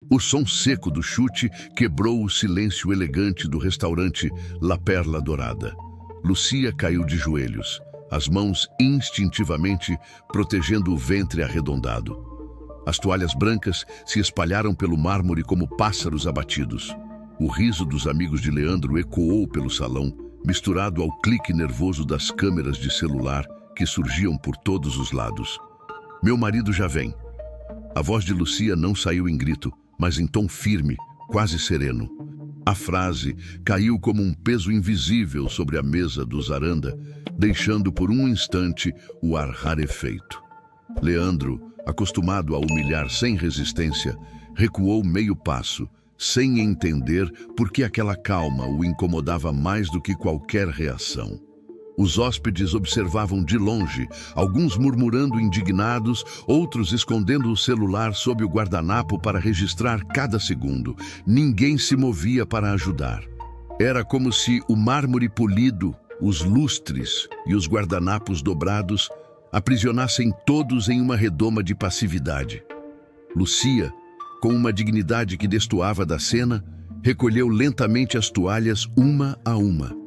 O som seco do chute quebrou o silêncio elegante do restaurante La Perla Dourada. Lucia caiu de joelhos, as mãos instintivamente protegendo o ventre arredondado. As toalhas brancas se espalharam pelo mármore como pássaros abatidos. O riso dos amigos de Leandro ecoou pelo salão, misturado ao clique nervoso das câmeras de celular que surgiam por todos os lados. "Meu marido já vem." A voz de Lucia não saiu em grito, mas em tom firme, quase sereno. A frase caiu como um peso invisível sobre a mesa do Zaranda, deixando por um instante o ar rarefeito. Leandro, acostumado a humilhar sem resistência, recuou meio passo, sem entender por que aquela calma o incomodava mais do que qualquer reação. Os hóspedes observavam de longe, alguns murmurando indignados, outros escondendo o celular sob o guardanapo para registrar cada segundo. Ninguém se movia para ajudar. Era como se o mármore polido, os lustres e os guardanapos dobrados aprisionassem todos em uma redoma de passividade. Lucia, com uma dignidade que destoava da cena, recolheu lentamente as toalhas uma a uma.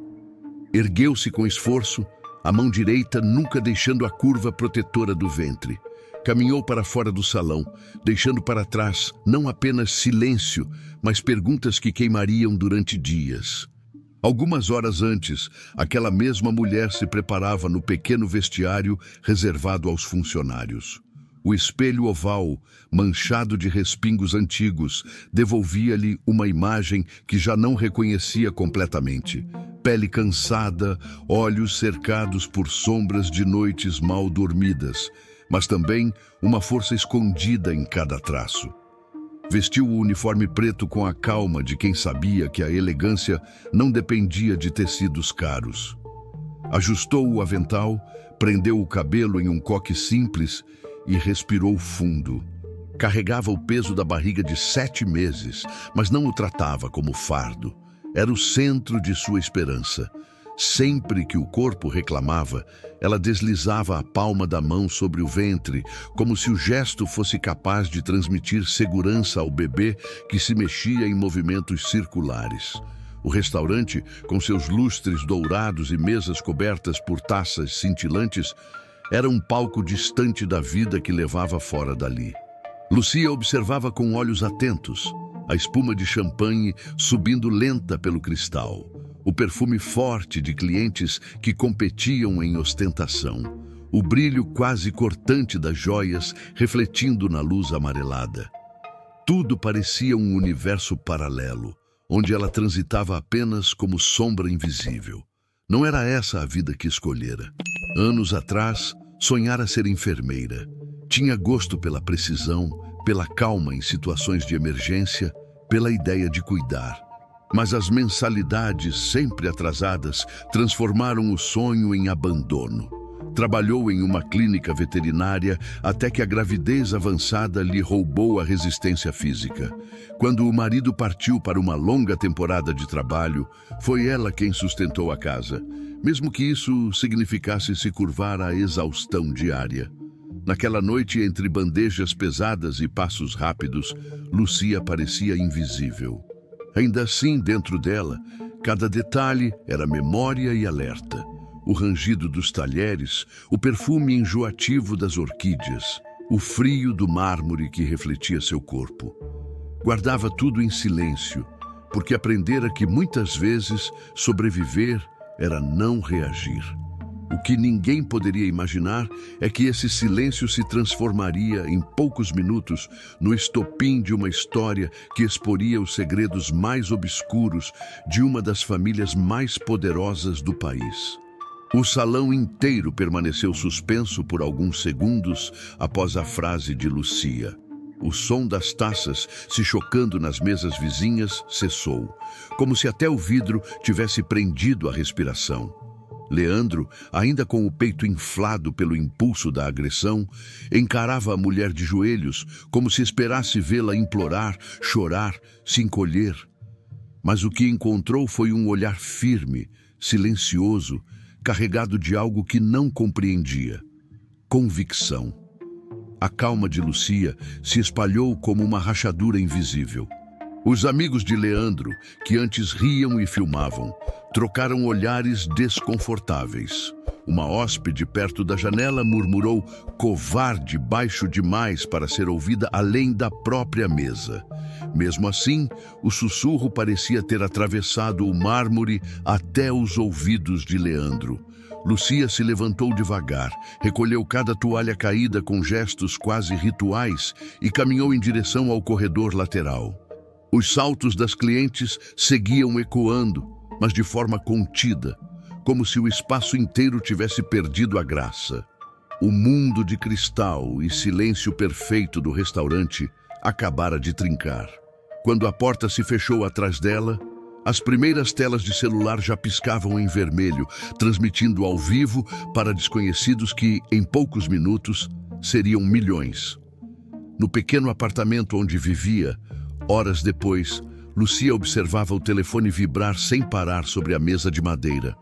Ergueu-se com esforço, a mão direita nunca deixando a curva protetora do ventre. Caminhou para fora do salão, deixando para trás não apenas silêncio, mas perguntas que queimariam durante dias. Algumas horas antes, aquela mesma mulher se preparava no pequeno vestiário reservado aos funcionários. O espelho oval, manchado de respingos antigos, devolvia-lhe uma imagem que já não reconhecia completamente. Pele cansada, olhos cercados por sombras de noites mal dormidas, mas também uma força escondida em cada traço. Vestiu o uniforme preto com a calma de quem sabia que a elegância não dependia de tecidos caros. Ajustou o avental, prendeu o cabelo em um coque simples e respirou fundo. Carregava o peso da barriga de 7 meses, mas não o tratava como fardo. Era o centro de sua esperança. Sempre que o corpo reclamava, ela deslizava a palma da mão sobre o ventre, como se o gesto fosse capaz de transmitir segurança ao bebê que se mexia em movimentos circulares. O restaurante, com seus lustres dourados e mesas cobertas por taças cintilantes, era um palco distante da vida que levava fora dali. Lucia observava com olhos atentos, a espuma de champanhe subindo lenta pelo cristal, o perfume forte de clientes que competiam em ostentação, o brilho quase cortante das joias refletindo na luz amarelada. Tudo parecia um universo paralelo, onde ela transitava apenas como sombra invisível. Não era essa a vida que escolhera. Anos atrás, sonhara ser enfermeira. Tinha gosto pela precisão, pela calma em situações de emergência, pela ideia de cuidar. Mas as mensalidades, sempre atrasadas, transformaram o sonho em abandono. Trabalhou em uma clínica veterinária até que a gravidez avançada lhe roubou a resistência física. Quando o marido partiu para uma longa temporada de trabalho, foi ela quem sustentou a casa, mesmo que isso significasse se curvar à exaustão diária. Naquela noite, entre bandejas pesadas e passos rápidos, Lucia parecia invisível. Ainda assim, dentro dela, cada detalhe era memória e alerta. O rangido dos talheres, o perfume enjoativo das orquídeas, o frio do mármore que refletia seu corpo. Guardava tudo em silêncio, porque aprendera que muitas vezes sobreviver era não reagir. O que ninguém poderia imaginar é que esse silêncio se transformaria em poucos minutos no estopim de uma história que exporia os segredos mais obscuros de uma das famílias mais poderosas do país. O salão inteiro permaneceu suspenso por alguns segundos após a frase de Lucia. O som das taças se chocando nas mesas vizinhas cessou, como se até o vidro tivesse prendido a respiração. Leandro, ainda com o peito inflado pelo impulso da agressão, encarava a mulher de joelhos, como se esperasse vê-la implorar, chorar, se encolher. Mas o que encontrou foi um olhar firme, silencioso, carregado de algo que não compreendia: convicção. A calma de Lucia se espalhou como uma rachadura invisível. Os amigos de Leandro, que antes riam e filmavam, trocaram olhares desconfortáveis. Uma hóspede perto da janela murmurou: "Covarde, baixo demais para ser ouvida além da própria mesa." Mesmo assim, o sussurro parecia ter atravessado o mármore até os ouvidos de Leandro. Lucia se levantou devagar, recolheu cada toalha caída com gestos quase rituais e caminhou em direção ao corredor lateral. Os saltos das clientes seguiam ecoando, mas de forma contida, como se o espaço inteiro tivesse perdido a graça. O mundo de cristal e silêncio perfeito do restaurante acabara de trincar. Quando a porta se fechou atrás dela, as primeiras telas de celular já piscavam em vermelho, transmitindo ao vivo para desconhecidos que, em poucos minutos, seriam milhões. No pequeno apartamento onde vivia, horas depois, Lucia observava o telefone vibrar sem parar sobre a mesa de madeira.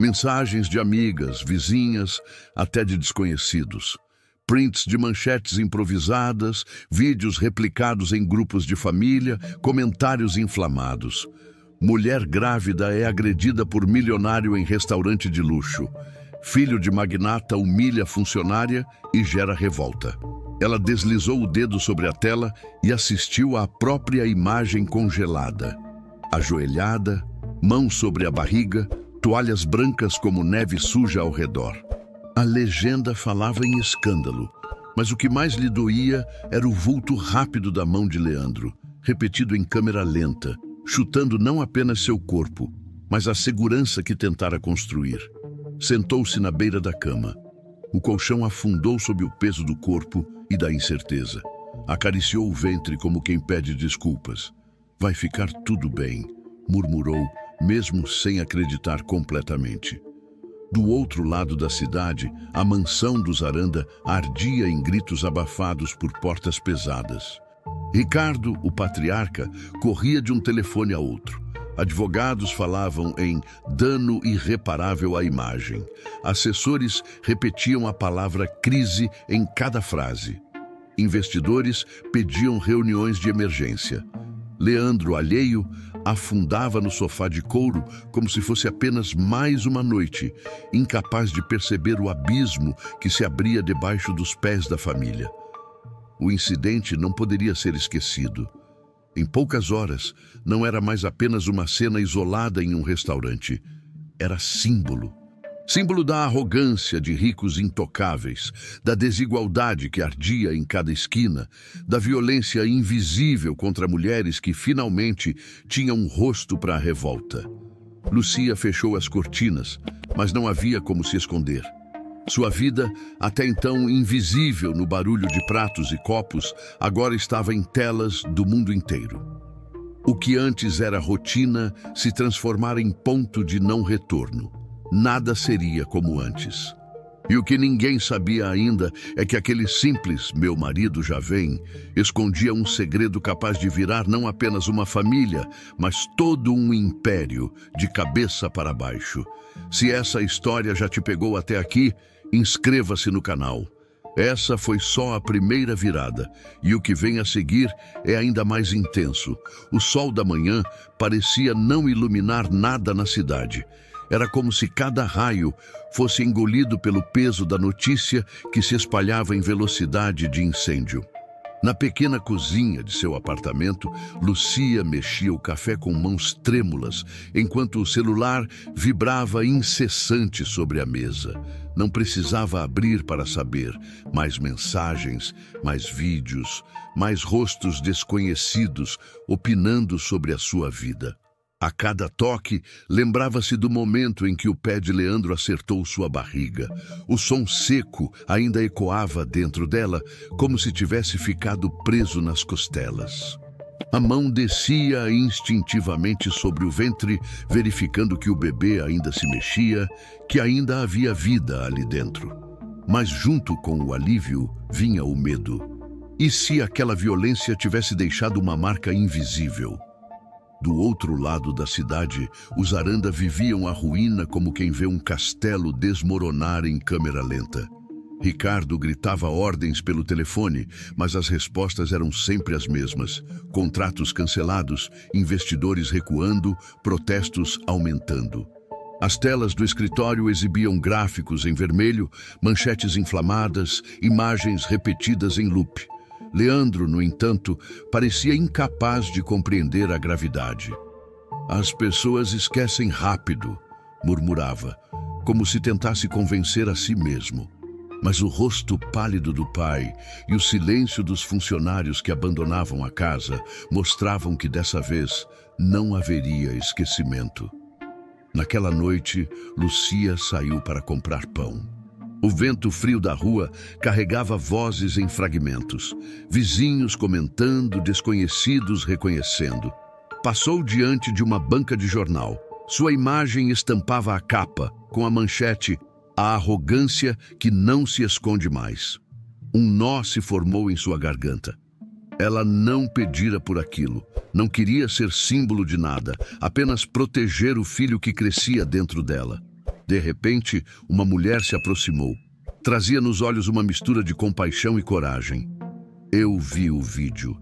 Mensagens de amigas, vizinhas, até de desconhecidos. Prints de manchetes improvisadas, vídeos replicados em grupos de família, comentários inflamados. Mulher grávida é agredida por milionário em restaurante de luxo. Filho de magnata humilha funcionária e gera revolta. Ela deslizou o dedo sobre a tela e assistiu à própria imagem congelada. Ajoelhada, mãos sobre a barriga, toalhas brancas como neve suja ao redor. A legenda falava em escândalo, mas o que mais lhe doía era o vulto rápido da mão de Leandro, repetido em câmera lenta, chutando não apenas seu corpo, mas a segurança que tentara construir. Sentou-se na beira da cama. O colchão afundou sob o peso do corpo e da incerteza. Acariciou o ventre como quem pede desculpas. "Vai ficar tudo bem", murmurou, mesmo sem acreditar completamente. Do outro lado da cidade, a mansão dos Aranda ardia em gritos abafados por portas pesadas. Ricardo, o patriarca, corria de um telefone a outro. Advogados falavam em dano irreparável à imagem. Assessores repetiam a palavra crise em cada frase. Investidores pediam reuniões de emergência. Leandro, alheio, afundava no sofá de couro como se fosse apenas mais uma noite, incapaz de perceber o abismo que se abria debaixo dos pés da família. O incidente não poderia ser esquecido. Em poucas horas, não era mais apenas uma cena isolada em um restaurante. Era símbolo. Símbolo da arrogância de ricos intocáveis, da desigualdade que ardia em cada esquina, da violência invisível contra mulheres que finalmente tinham um rosto para a revolta. Lucia fechou as cortinas, mas não havia como se esconder. Sua vida, até então invisível no barulho de pratos e copos, agora estava em telas do mundo inteiro. O que antes era rotina se transformara em ponto de não retorno. Nada seria como antes. E o que ninguém sabia ainda é que aquele simples "meu marido já vem" escondia um segredo capaz de virar não apenas uma família, mas todo um império, de cabeça para baixo. Se essa história já te pegou até aqui, inscreva-se no canal. Essa foi só a primeira virada, e o que vem a seguir é ainda mais intenso. O sol da manhã parecia não iluminar nada na cidade. Era como se cada raio fosse engolido pelo peso da notícia que se espalhava em velocidade de incêndio. Na pequena cozinha de seu apartamento, Lucia mexia o café com mãos trêmulas, enquanto o celular vibrava incessante sobre a mesa. Não precisava abrir para saber. Mais mensagens, mais vídeos, mais rostos desconhecidos opinando sobre a sua vida. A cada toque, lembrava-se do momento em que o pé de Leandro acertou sua barriga. O som seco ainda ecoava dentro dela, como se tivesse ficado preso nas costelas. A mão descia instintivamente sobre o ventre, verificando que o bebê ainda se mexia, que ainda havia vida ali dentro. Mas junto com o alívio vinha o medo. E se aquela violência tivesse deixado uma marca invisível? Do outro lado da cidade, os Aranda viviam a ruína como quem vê um castelo desmoronar em câmera lenta. Ricardo gritava ordens pelo telefone, mas as respostas eram sempre as mesmas. Contratos cancelados, investidores recuando, protestos aumentando. As telas do escritório exibiam gráficos em vermelho, manchetes inflamadas, imagens repetidas em loop. Leandro, no entanto, parecia incapaz de compreender a gravidade. "As pessoas esquecem rápido", murmurava, como se tentasse convencer a si mesmo. Mas o rosto pálido do pai e o silêncio dos funcionários que abandonavam a casa mostravam que dessa vez não haveria esquecimento. Naquela noite, Lucia saiu para comprar pão. O vento frio da rua carregava vozes em fragmentos, vizinhos comentando, desconhecidos reconhecendo. Passou diante de uma banca de jornal. Sua imagem estampava a capa, com a manchete "A arrogância que não se esconde mais". Um nó se formou em sua garganta. Ela não pedira por aquilo, não queria ser símbolo de nada, apenas proteger o filho que crescia dentro dela. De repente, uma mulher se aproximou. Trazia nos olhos uma mistura de compaixão e coragem. Eu vi o vídeo.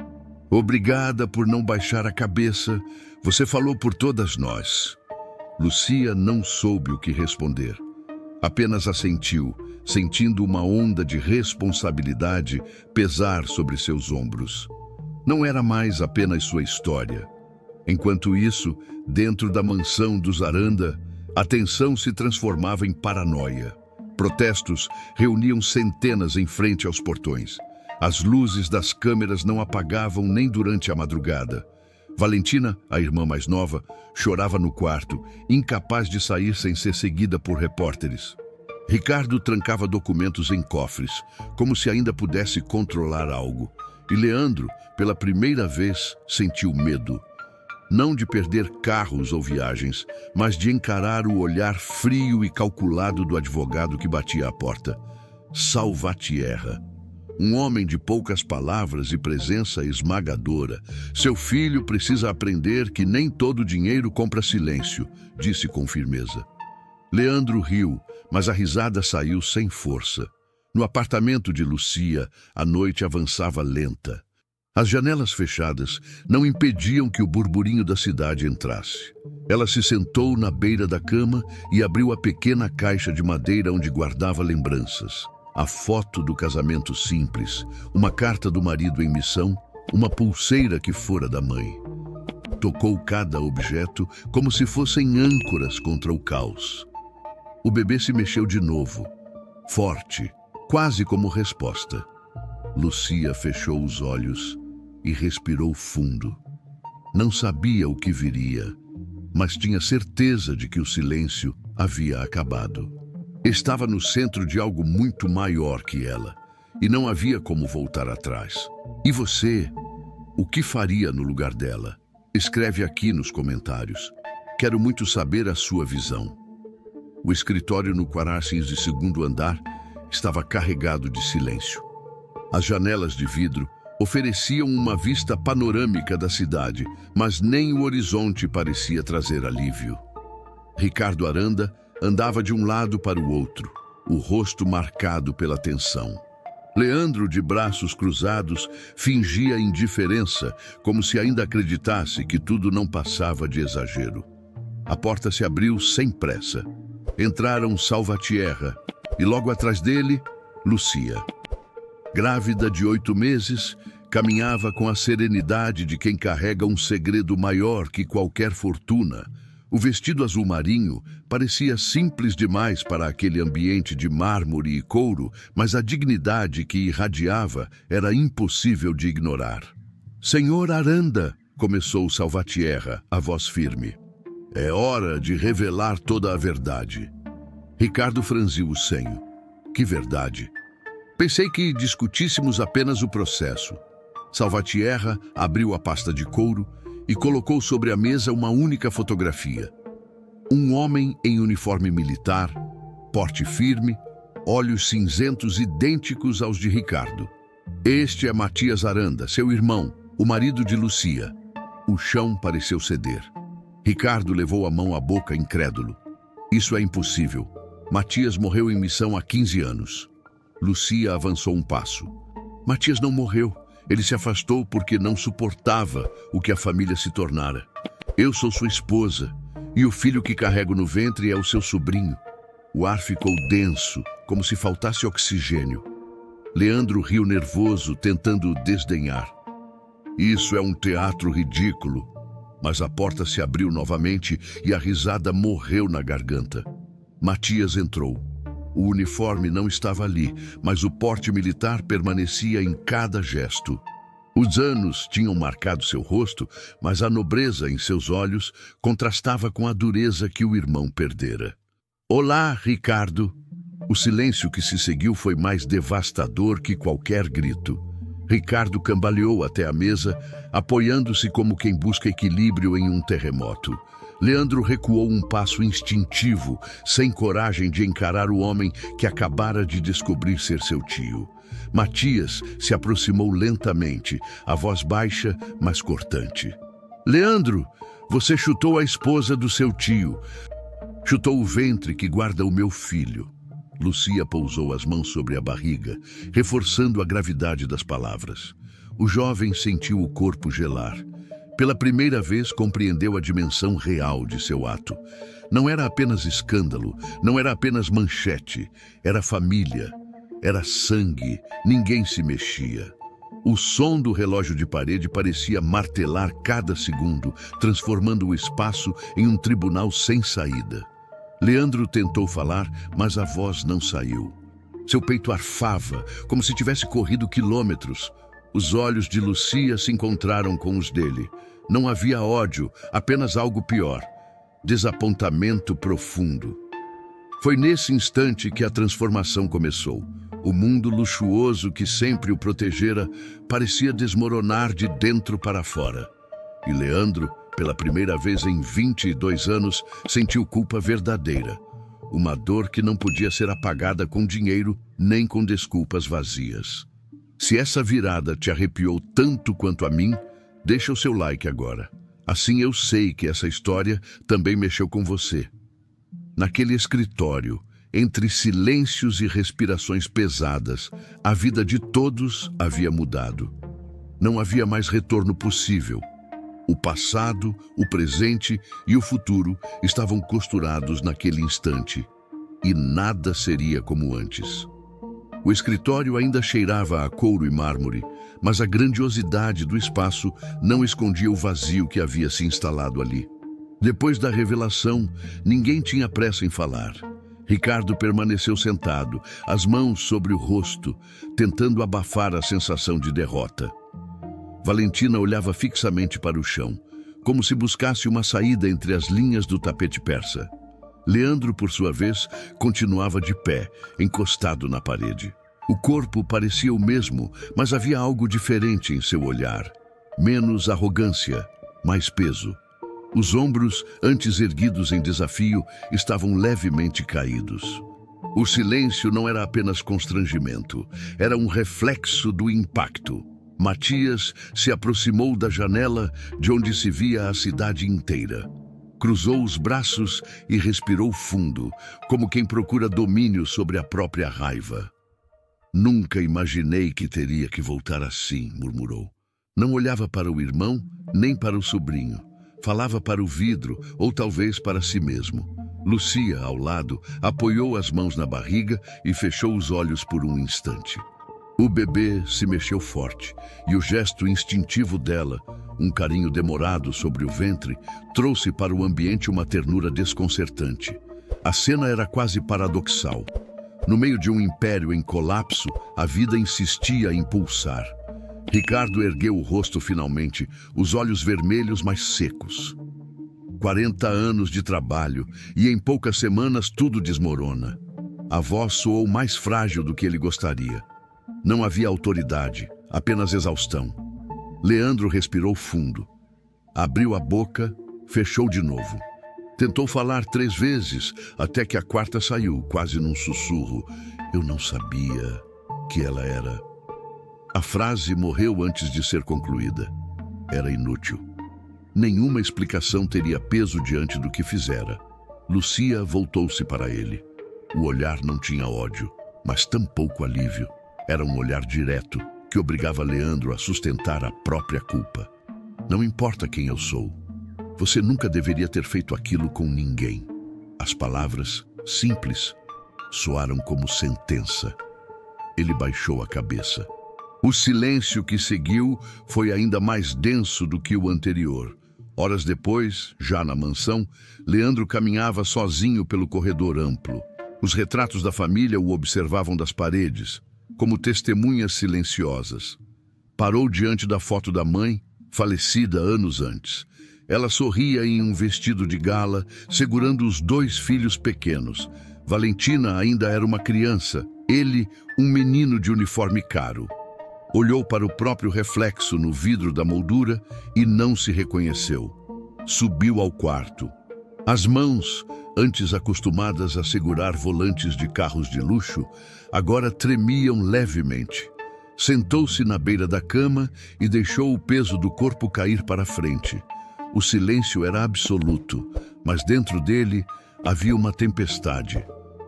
"Obrigada por não baixar a cabeça. Você falou por todas nós." Lucia não soube o que responder. Apenas assentiu, sentindo uma onda de responsabilidade pesar sobre seus ombros. Não era mais apenas sua história. Enquanto isso, dentro da mansão dos Aranda, a tensão se transformava em paranoia. Protestos reuniam centenas em frente aos portões. As luzes das câmeras não apagavam nem durante a madrugada. Valentina, a irmã mais nova, chorava no quarto, incapaz de sair sem ser seguida por repórteres. Ricardo trancava documentos em cofres, como se ainda pudesse controlar algo. E Leandro, pela primeira vez, sentiu medo. Não de perder carros ou viagens, mas de encarar o olhar frio e calculado do advogado que batia à porta. Salvatierra. Um homem de poucas palavras e presença esmagadora. "Seu filho precisa aprender que nem todo dinheiro compra silêncio", disse com firmeza. Leandro riu, mas a risada saiu sem força. No apartamento de Lucia, a noite avançava lenta. As janelas fechadas não impediam que o burburinho da cidade entrasse. Ela se sentou na beira da cama e abriu a pequena caixa de madeira onde guardava lembranças. A foto do casamento simples, uma carta do marido em missão, uma pulseira que fora da mãe. Tocou cada objeto como se fossem âncoras contra o caos. O bebê se mexeu de novo, forte, quase como resposta. Lucia fechou os olhos e respirou fundo. Não sabia o que viria, mas tinha certeza de que o silêncio havia acabado. Estava no centro de algo muito maior que ela, e não havia como voltar atrás. E você, o que faria no lugar dela? Escreve aqui nos comentários. Quero muito saber a sua visão. O escritório no Quararcins de segundo andar estava carregado de silêncio. As janelas de vidro ofereciam uma vista panorâmica da cidade, mas nem o horizonte parecia trazer alívio. Ricardo Aranda andava de um lado para o outro, o rosto marcado pela tensão. Leandro, de braços cruzados, fingia indiferença, como se ainda acreditasse que tudo não passava de exagero. A porta se abriu sem pressa. Entraram Salvatierra e logo atrás dele, Lucia. Grávida de 8 meses, caminhava com a serenidade de quem carrega um segredo maior que qualquer fortuna. O vestido azul marinho parecia simples demais para aquele ambiente de mármore e couro, mas a dignidade que irradiava era impossível de ignorar. "Senhor Aranda", começou Salvatierra, a voz firme. "É hora de revelar toda a verdade." Ricardo franziu o senho. "Que verdade?" "Pensei que discutíssemos apenas o processo." Salvatierra abriu a pasta de couro e colocou sobre a mesa uma única fotografia. Um homem em uniforme militar, porte firme, olhos cinzentos idênticos aos de Ricardo. "Este é Matias Aranda, seu irmão, o marido de Lucia." O chão pareceu ceder. Ricardo levou a mão à boca, incrédulo. "Isso é impossível. Matias morreu em missão há 15 anos." Lucia avançou um passo. Matias não morreu. Ele se afastou porque não suportava o que a família se tornara. Eu sou sua esposa, e o filho que carrego no ventre é o seu sobrinho. O ar ficou denso, como se faltasse oxigênio. Leandro riu nervoso, tentando desdenhar. Isso é um teatro ridículo. Mas a porta se abriu novamente e a risada morreu na garganta. Matias entrou. O uniforme não estava ali, mas o porte militar permanecia em cada gesto. Os anos tinham marcado seu rosto, mas a nobreza em seus olhos contrastava com a dureza que o irmão perdera. Olá, Ricardo. O silêncio que se seguiu foi mais devastador que qualquer grito. Ricardo cambaleou até a mesa, apoiando-se como quem busca equilíbrio em um terremoto. Leandro recuou um passo instintivo, sem coragem de encarar o homem que acabara de descobrir ser seu tio. Matias se aproximou lentamente, a voz baixa, mas cortante. Leandro, você chutou a esposa do seu tio. Chutou o ventre que guarda o meu filho. Lucia pousou as mãos sobre a barriga, reforçando a gravidade das palavras. O jovem sentiu o corpo gelar. Pela primeira vez compreendeu a dimensão real de seu ato. Não era apenas escândalo, não era apenas manchete, era família, era sangue, ninguém se mexia. O som do relógio de parede parecia martelar cada segundo, transformando o espaço em um tribunal sem saída. Leandro tentou falar, mas a voz não saiu. Seu peito arfava, como se tivesse corrido quilômetros. Os olhos de Lucia se encontraram com os dele. Não havia ódio, apenas algo pior. Desapontamento profundo. Foi nesse instante que a transformação começou. O mundo luxuoso que sempre o protegera parecia desmoronar de dentro para fora. E Leandro, pela primeira vez em 22 anos, sentiu culpa verdadeira. Uma dor que não podia ser apagada com dinheiro nem com desculpas vazias. Se essa virada te arrepiou tanto quanto a mim, deixa o seu like agora. Assim eu sei que essa história também mexeu com você. Naquele escritório, entre silêncios e respirações pesadas, a vida de todos havia mudado. Não havia mais retorno possível. O passado, o presente e o futuro estavam costurados naquele instante. E nada seria como antes. O escritório ainda cheirava a couro e mármore, mas a grandiosidade do espaço não escondia o vazio que havia se instalado ali. Depois da revelação, ninguém tinha pressa em falar. Ricardo permaneceu sentado, as mãos sobre o rosto, tentando abafar a sensação de derrota. Valentina olhava fixamente para o chão, como se buscasse uma saída entre as linhas do tapete persa. Leandro, por sua vez, continuava de pé, encostado na parede. O corpo parecia o mesmo, mas havia algo diferente em seu olhar. Menos arrogância, mais peso. Os ombros, antes erguidos em desafio, estavam levemente caídos. O silêncio não era apenas constrangimento, era um reflexo do impacto. Matias se aproximou da janela de onde se via a cidade inteira. Cruzou os braços e respirou fundo, como quem procura domínio sobre a própria raiva. Nunca imaginei que teria que voltar assim, murmurou. Não olhava para o irmão, nem para o sobrinho. Falava para o vidro, ou talvez para si mesmo. Lucia, ao lado, apoiou as mãos na barriga e fechou os olhos por um instante. O bebê se mexeu forte, e o gesto instintivo dela, um carinho demorado sobre o ventre, trouxe para o ambiente uma ternura desconcertante. A cena era quase paradoxal. No meio de um império em colapso, a vida insistia em pulsar. Ricardo ergueu o rosto finalmente, os olhos vermelhos mas secos. 40 anos de trabalho, e em poucas semanas tudo desmorona. A voz soou mais frágil do que ele gostaria. Não havia autoridade, apenas exaustão. Leandro respirou fundo. Abriu a boca, fechou de novo. Tentou falar 3 vezes, até que a quarta saiu, quase num sussurro. Eu não sabia que ela era... A frase morreu antes de ser concluída. Era inútil. Nenhuma explicação teria peso diante do que fizera. Lucia voltou-se para ele. O olhar não tinha ódio, mas tampouco alívio. Era um olhar direto que obrigava Leandro a sustentar a própria culpa. Não importa quem eu sou. Você nunca deveria ter feito aquilo com ninguém. As palavras, simples, soaram como sentença. Ele baixou a cabeça. O silêncio que seguiu foi ainda mais denso do que o anterior. Horas depois, já na mansão, Leandro caminhava sozinho pelo corredor amplo. Os retratos da família o observavam das paredes, como testemunhas silenciosas. Parou diante da foto da mãe, falecida anos antes. Ela sorria em um vestido de gala, segurando os 2 filhos pequenos. Valentina ainda era uma criança, ele, um menino de uniforme caro. Olhou para o próprio reflexo no vidro da moldura e não se reconheceu. Subiu ao quarto. As mãos, antes acostumadas a segurar volantes de carros de luxo, agora tremiam levemente. Sentou-se na beira da cama e deixou o peso do corpo cair para a frente. O silêncio era absoluto, mas dentro dele havia uma tempestade.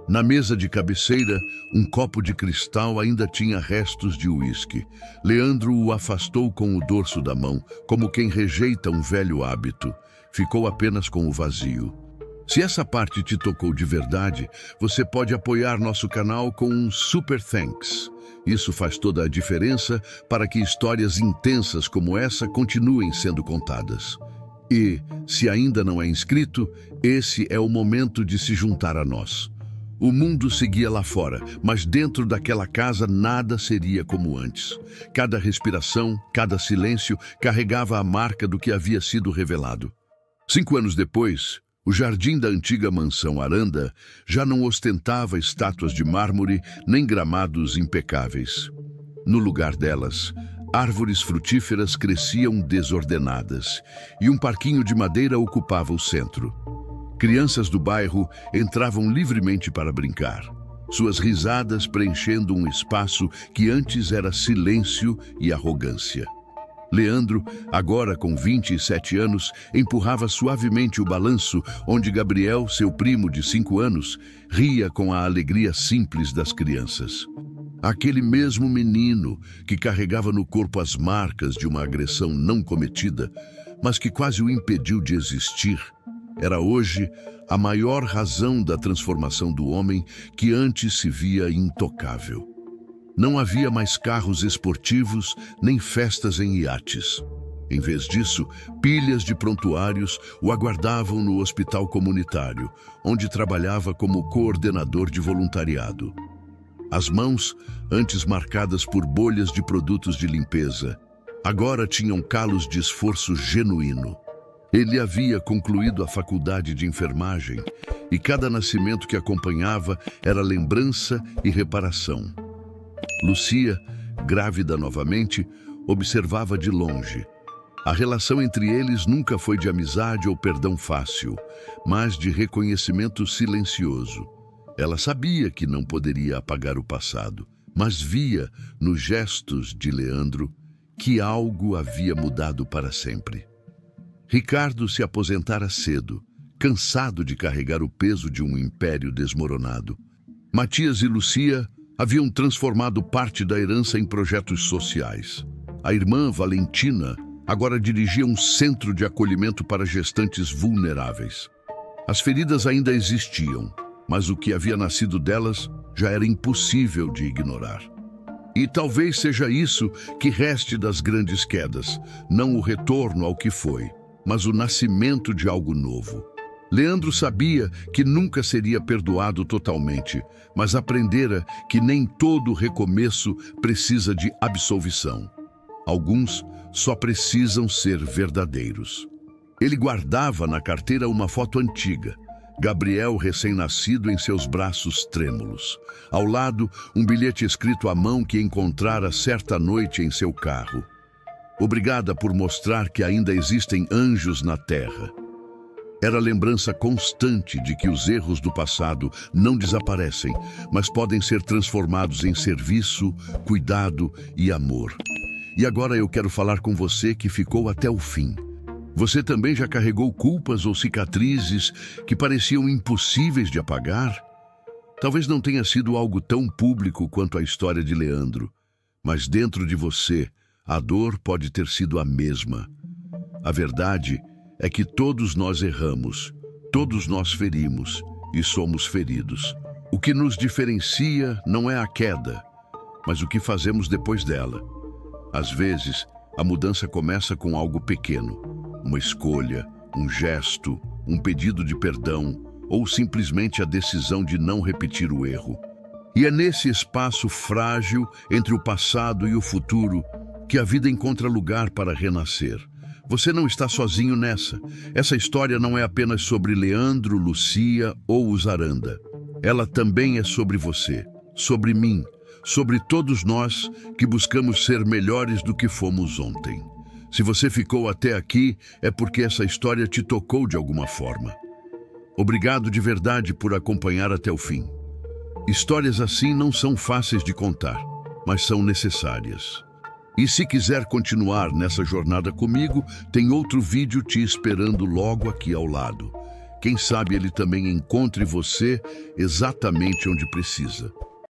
Na mesa de cabeceira, um copo de cristal ainda tinha restos de uísque. Leandro o afastou com o dorso da mão, como quem rejeita um velho hábito. Ficou apenas com o vazio. Se essa parte te tocou de verdade, você pode apoiar nosso canal com um Super Thanks. Isso faz toda a diferença para que histórias intensas como essa continuem sendo contadas. E, se ainda não é inscrito, esse é o momento de se juntar a nós. O mundo seguia lá fora, mas dentro daquela casa nada seria como antes. Cada respiração, cada silêncio carregava a marca do que havia sido revelado. 5 anos depois, o jardim da antiga mansão Aranda já não ostentava estátuas de mármore nem gramados impecáveis. No lugar delas, árvores frutíferas cresciam desordenadas e um parquinho de madeira ocupava o centro. Crianças do bairro entravam livremente para brincar, suas risadas preenchendo um espaço que antes era silêncio e arrogância. Leandro, agora com 27 anos, empurrava suavemente o balanço onde Gabriel, seu primo de 5 anos, ria com a alegria simples das crianças. Aquele mesmo menino que carregava no corpo as marcas de uma agressão não cometida, mas que quase o impediu de existir, era hoje a maior razão da transformação do homem que antes se via intocável. Não havia mais carros esportivos nem festas em iates. Em vez disso, pilhas de prontuários o aguardavam no hospital comunitário, onde trabalhava como coordenador de voluntariado. As mãos, antes marcadas por bolhas de produtos de limpeza, agora tinham calos de esforço genuíno. Ele havia concluído a faculdade de enfermagem e cada nascimento que acompanhava era lembrança e reparação. Lucia, grávida novamente, observava de longe. A relação entre eles nunca foi de amizade ou perdão fácil, mas de reconhecimento silencioso. Ela sabia que não poderia apagar o passado, mas via, nos gestos de Leandro, que algo havia mudado para sempre. Ricardo se aposentara cedo, cansado de carregar o peso de um império desmoronado. Matias e Lucia haviam transformado parte da herança em projetos sociais. A irmã Valentina agora dirigia um centro de acolhimento para gestantes vulneráveis. As feridas ainda existiam, mas o que havia nascido delas já era impossível de ignorar. E talvez seja isso que reste das grandes quedas, não o retorno ao que foi, mas o nascimento de algo novo. Leandro sabia que nunca seria perdoado totalmente, mas aprendera que nem todo recomeço precisa de absolvição. Alguns só precisam ser verdadeiros. Ele guardava na carteira uma foto antiga, Gabriel recém-nascido em seus braços trêmulos. Ao lado, um bilhete escrito à mão que encontrara certa noite em seu carro. Obrigada por mostrar que ainda existem anjos na terra. Era a lembrança constante de que os erros do passado não desaparecem, mas podem ser transformados em serviço, cuidado e amor. E agora eu quero falar com você que ficou até o fim. Você também já carregou culpas ou cicatrizes que pareciam impossíveis de apagar? Talvez não tenha sido algo tão público quanto a história de Leandro, mas dentro de você, a dor pode ter sido a mesma. A verdade é que todos nós erramos, todos nós ferimos e somos feridos. O que nos diferencia não é a queda, mas o que fazemos depois dela. Às vezes, a mudança começa com algo pequeno, uma escolha, um gesto, um pedido de perdão ou simplesmente a decisão de não repetir o erro. E é nesse espaço frágil entre o passado e o futuro que a vida encontra lugar para renascer. Você não está sozinho nessa. Essa história não é apenas sobre Leandro, Lucia ou os Aranda. Ela também é sobre você, sobre mim, sobre todos nós que buscamos ser melhores do que fomos ontem. Se você ficou até aqui, é porque essa história te tocou de alguma forma. Obrigado de verdade por acompanhar até o fim. Histórias assim não são fáceis de contar, mas são necessárias. E se quiser continuar nessa jornada comigo, tem outro vídeo te esperando logo aqui ao lado. Quem sabe ele também encontre você exatamente onde precisa.